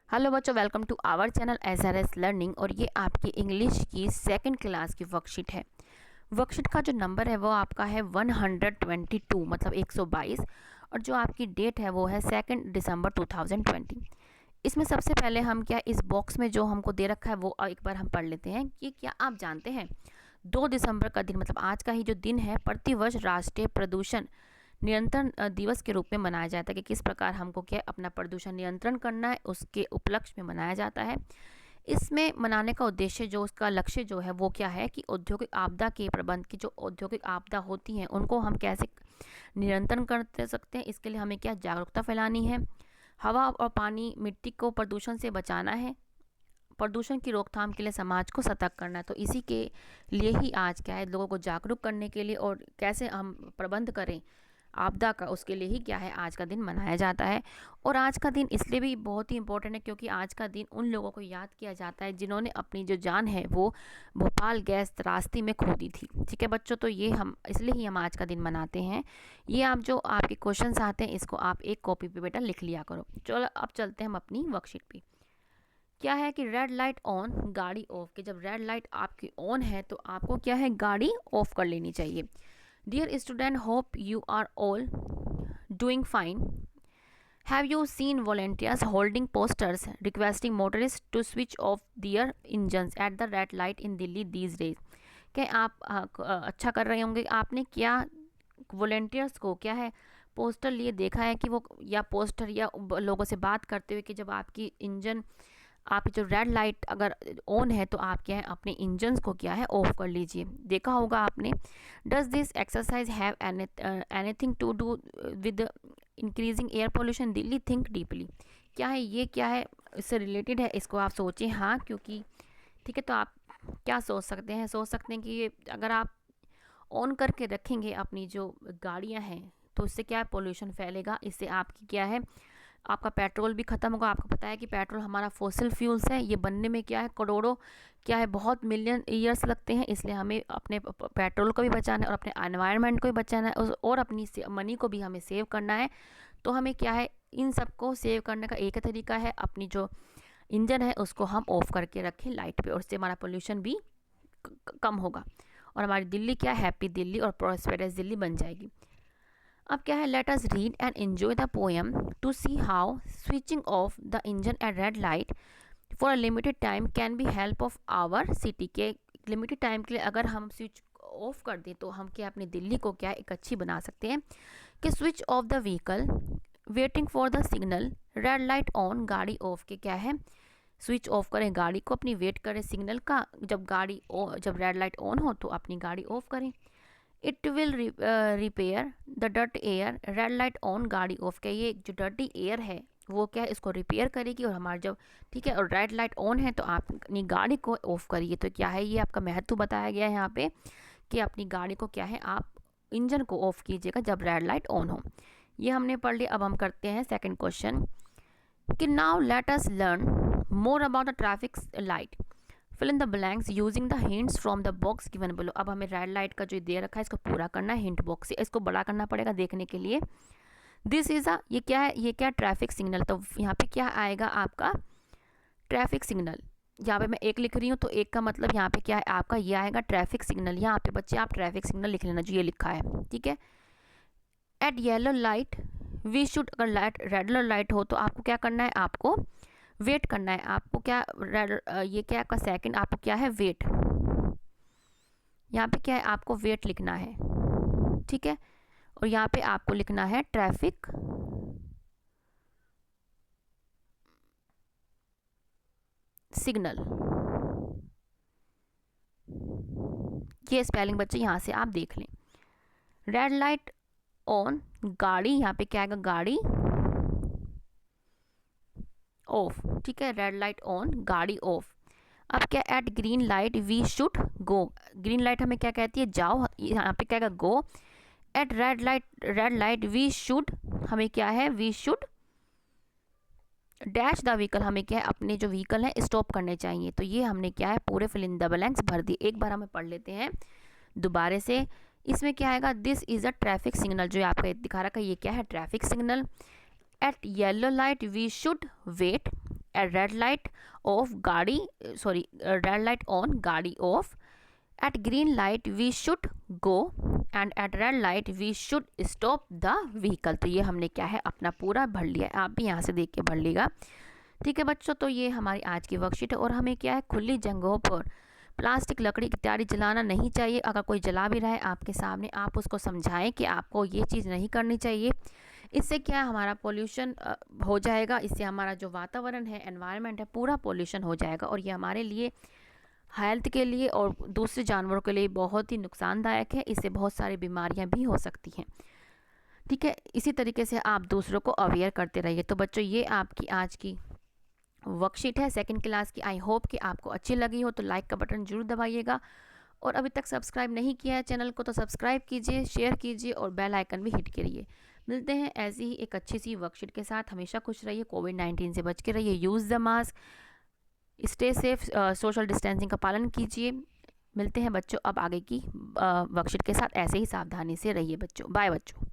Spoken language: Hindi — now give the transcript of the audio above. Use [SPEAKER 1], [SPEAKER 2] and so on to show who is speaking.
[SPEAKER 1] हेलो बच्चों, welcome to our channel SRS learning. और ये आपकी इंग्लिश की सेकंड क्लास की वर्कशीट है। वर्कशीट का जो नंबर है वो आपका है 122, मतलब 122। और जो आपकी डेट है वो है 2 दिसंबर 2020। इसमें सबसे पहले हम क्या इस बॉक्स में जो हमको दे रखा है वो एक बार हम पढ़ लेते हैं कि क्या आप जानते हैं 2 दिसंबर का दिन, मतलब आज का ही जो दिन है, प्रतिवर्ष राष्ट्रीय प्रदूषण नियंत्रण दिवस के रूप में मनाया जाता है। कि किस प्रकार हमको क्या अपना प्रदूषण नियंत्रण करना है, उसके उपलक्ष्य में मनाया जाता है। इसमें मनाने का उद्देश्य, जो उसका लक्ष्य जो है वो क्या है कि औद्योगिक आपदा के प्रबंध की, जो औद्योगिक आपदा होती हैं उनको हम कैसे नियंत्रण कर सकते हैं, इसके लिए हमें क्या जागरूकता फैलानी है। हवा और पानी मिट्टी को प्रदूषण से बचाना है। प्रदूषण की रोकथाम के लिए समाज को सतर्क करना है। तो इसी के लिए ही आज क्या है, लोगों को जागरूक करने के लिए और कैसे हम प्रबंध करें आपदा का, उसके लिए ही क्या है आज का दिन मनाया जाता है। और आज का दिन इसलिए भी बहुत ही इम्पोर्टेंट है क्योंकि आज का दिन उन लोगों को याद किया जाता है जिन्होंने अपनी जो जान है वो भोपाल गैस त्रासदी में खो दी थी। ठीक है बच्चों, तो ये हम इसलिए ही हम आज का दिन मनाते हैं। ये आप जो आपके क्वेश्चन आते हैं इसको आप एक कॉपी पे बेटा लिख लिया करो। चलो अब चलते हैं हम अपनी वर्कशीट पे। क्या है कि रेड लाइट ऑन गाड़ी ऑफ, कि जब रेड लाइट आपकी ऑन है तो आपको क्या है गाड़ी ऑफ कर लेनी चाहिए। Dear student, hope you are all doing fine. Have you seen volunteers holding posters requesting motorist to switch off their engines at the red light in Delhi these days. क्या आप अच्छा कर रहे होंगे। आपने क्या वॉलेंटियर्स को क्या है पोस्टर लिए देखा है कि वो, या पोस्टर या लोगों से बात करते हुए कि जब आपकी इंजन, आप जो रेड लाइट अगर ऑन है तो आप क्या है अपने इंजन्स को क्या है ऑफ कर लीजिए। देखा होगा आपने। Does this exercise have anything to do with increasing air pollution Delhi, think deeply. क्या है ये, क्या है इससे रिलेटेड है, इसको आप सोचें। हाँ, क्योंकि ठीक है, तो आप क्या सोच सकते हैं, सोच सकते हैं कि ये अगर आप ऑन करके रखेंगे अपनी जो गाड़ियाँ हैं तो इससे क्या है पोल्यूशन फैलेगा। इससे आपकी क्या है आपका पेट्रोल भी ख़त्म होगा। आपको पता है कि पेट्रोल हमारा फॉसिल फ्यूल्स है, ये बनने में क्या है करोड़ों, क्या है बहुत मिलियन ईयर्स लगते हैं। इसलिए हमें अपने पेट्रोल को भी बचाना है और अपने एनवायरनमेंट को भी बचाना है और अपनी मनी को भी हमें सेव करना है। तो हमें क्या है इन सबको सेव करने का एक तरीका है, अपनी जो इंजन है उसको हम ऑफ करके रखें लाइट पे, और उससे हमारा पोल्यूशन भी कम होगा और हमारी दिल्ली क्या हैप्पी दिल्ली और प्रॉस्पेरस दिल्ली बन जाएगी। अब क्या है, let us read and enjoy the poem to see how switching off the engine at red light for a limited time can be help of our city. के लिमिटेड टाइम के लिए अगर हम स्विच ऑफ कर दें तो हम क्या अपनी दिल्ली को क्या एक अच्छी बना सकते हैं। कि switch off the vehicle waiting for the signal, red light on गाड़ी ऑफ। के क्या है स्विच ऑफ करें गाड़ी को, अपनी वेट करें सिग्नल का, जब रेड लाइट ऑन हो तो अपनी गाड़ी ऑफ करें। It will repair the dirt air, red light on गाड़ी ऑफ। क्या ये जो डर्टी एयर है वो क्या है इसको रिपेयर करेगी। और हमारे जब ठीक है और रेड लाइट ऑन है तो आप अपनी गाड़ी को ऑफ करिए। तो क्या है ये आपका महत्व बताया गया है यहाँ पे कि अपनी गाड़ी को क्या है आप इंजन को ऑफ कीजिएगा जब रेड लाइट ऑन हो। ये हमने पढ़ लिया। अब हम करते हैं सेकंड क्वेश्चन कि now let us learn more about the traffic light, fill in the blanks using the hints from the box given below. अब हमें रेड लाइट का जो दे रखा है इसको पूरा करना है हिंट बॉक्स से, इसको बड़ा करना पड़ेगा देखने के लिए। दिस इज अ, ये क्या है, ये क्या ट्रैफिक सिग्नल। तो यहाँ पे क्या आएगा आपका ट्रैफिक सिग्नल। यहाँ पे मैं एक लिख रही हूँ तो एक का मतलब यहाँ पे क्या है आपका ये आएगा ट्रैफिक सिग्नल। यहाँ पे बच्चे आप ट्रैफिक सिग्नल लिख लेना जो ये लिखा है, ठीक है। At yellow light we should, अगर लाइट रेड लाइट हो तो आपको क्या करना है, आपको वेट करना है। आपको क्या ये क्या आपका सेकंड, आपको क्या है वेट, यहाँ पे क्या है आपको वेट लिखना है, ठीक है। और यहाँ पे आपको लिखना है ट्रैफिक सिग्नल। ये स्पेलिंग बच्चे यहाँ से आप देख लें। रेड लाइट ऑन गाड़ी, यहाँ पे क्या आएगा गाड़ी ऑफ, ठीक है। रेड लाइट ऑन गाड़ी ऑफ। अब क्या at green light we should go, green light हमें क्या कहती है जाओ, यहाँ पे क्या go. At red light we should, हमें क्या है we should dash the vehicle, हमें क्या है अपने जो व्हीकल है स्टॉप करने चाहिए। तो ये हमने क्या है पूरे फिल इन द ब्लैंक्स भर दिए। एक बार हमें पढ़ लेते हैं दोबारा से। इसमें क्या आएगा, this is a traffic signal, जो आपका दिखा रखा है ये क्या है traffic signal. At yellow light we should wait, at red light off गाड़ी रेड लाइट ऑन गाड़ी off, at green light we should go and at red light we should stop the vehicle. तो ये हमने क्या है अपना पूरा भर लिया है, आप भी यहाँ से देख के भर लीजिएगा। ठीक है बच्चों, तो ये हमारी आज की वर्कशीट है। और हमें क्या है, खुली जगहों पर प्लास्टिक, लकड़ी इत्यादि जलाना नहीं चाहिए। अगर कोई जला भी रहा है आपके सामने, आप उसको समझाएं कि आपको ये चीज़ नहीं करनी चाहिए। इससे क्या है, हमारा पोल्यूशन हो जाएगा, इससे हमारा जो वातावरण है, एनवायरनमेंट है, पूरा पोल्यूशन हो जाएगा और ये हमारे लिए, हेल्थ के लिए और दूसरे जानवरों के लिए बहुत ही नुकसानदायक है। इससे बहुत सारी बीमारियां भी हो सकती हैं। ठीक है, इसी तरीके से आप दूसरों को अवेयर करते रहिए। तो बच्चों, ये आपकी आज की वर्कशीट है सेकंड क्लास की। आई होप कि आपको अच्छी लगी हो, तो लाइक का बटन जरूर दबाइएगा और अभी तक सब्सक्राइब नहीं किया है चैनल को तो सब्सक्राइब कीजिए, शेयर कीजिए और बेल आइकन भी हिट करिए। मिलते हैं ऐसी ही एक अच्छी सी वर्कशीट के साथ। हमेशा खुश रहिए, कोविड-19 से बच के रहिए, use the mask, stay safe, social distancing का पालन कीजिए। मिलते हैं बच्चों अब आगे की वर्कशीट के साथ। ऐसे ही सावधानी से रहिए बच्चों। बाय बच्चों।